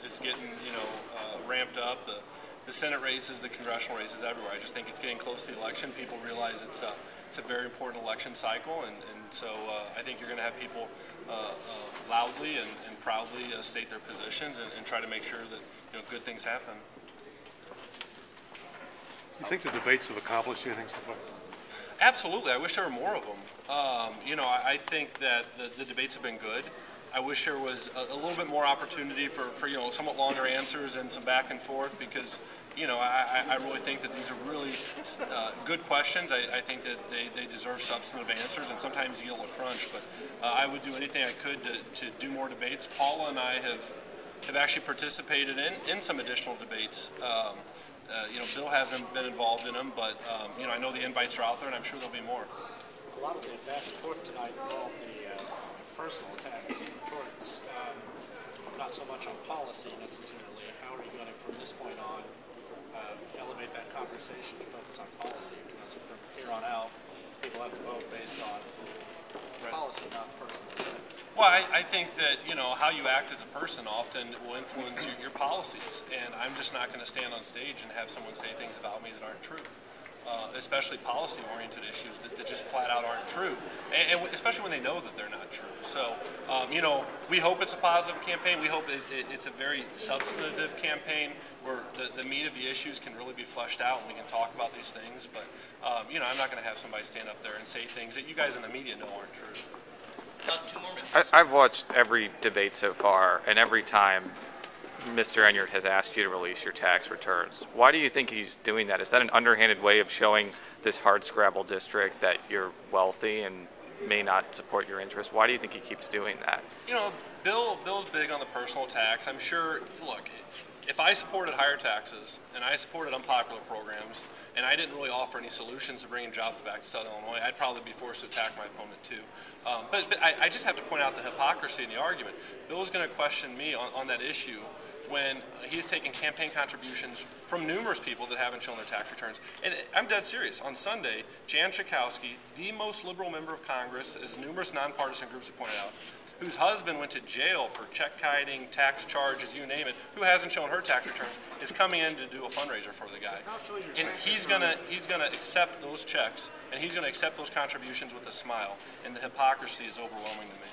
is getting ramped up. The Senate races, the congressional races, everywhere. I just think it's getting close to the election. People realize it's a very important election cycle, and so I think you're going to have people loudly and proudly state their positions and try to make sure that good things happen. You think the debates have accomplished anything so far? Absolutely. I wish there were more of them. I think that the debates have been good. I wish there was a little bit more opportunity for somewhat longer answers and some back and forth, because I really think that these are really good questions. I think that they deserve substantive answers, and sometimes you get a little crunch, but I would do anything I could to do more debates. Paula and I have actually participated in some additional debates. Bill hasn't been involved in them, but I know the invites are out there, and I'm sure there'll be more. A lot of the back and forth tonight involved the personal attacks and retorts, not so much on policy necessarily. How are you going to, from this point on, elevate that conversation to focus on policy? Because from here on out, people have to vote based on policy, not personal attacks. Well, I think that how you act as a person often will influence your policies, and I'm just not going to stand on stage and have someone say things about me that aren't true. Especially policy-oriented issues that just flat out aren't true, and especially when they know that they're not true. So, we hope it's a positive campaign. We hope it's a very substantive campaign where the meat of the issues can really be fleshed out and we can talk about these things. But, I'm not going to have somebody stand up there and say things that you guys in the media know aren't true. 2 more minutes. I've watched every debate so far, and every time Mr. Enyart has asked you to release your tax returns. Why do you think he's doing that? Is that an underhanded way of showing this hardscrabble district that you're wealthy and may not support your interests? Why do you think he keeps doing that? Bill's big on the personal tax. I'm sure, look, if I supported higher taxes and I supported unpopular programs and I didn't really offer any solutions to bringing jobs back to Southern Illinois, I'd probably be forced to attack my opponent too. But I just have to point out the hypocrisy in the argument. Bill's going to question me on that issue when he's taking campaign contributions from numerous people that haven't shown their tax returns. And I'm dead serious. On Sunday, Jan Schakowsky, the most liberal member of Congress, as numerous nonpartisan groups have pointed out, whose husband went to jail for check kiting, tax charges, you name it, who hasn't shown her tax returns, is coming in to do a fundraiser for the guy. And he's gonna accept those checks, and he's gonna accept those contributions with a smile. And the hypocrisy is overwhelming to me.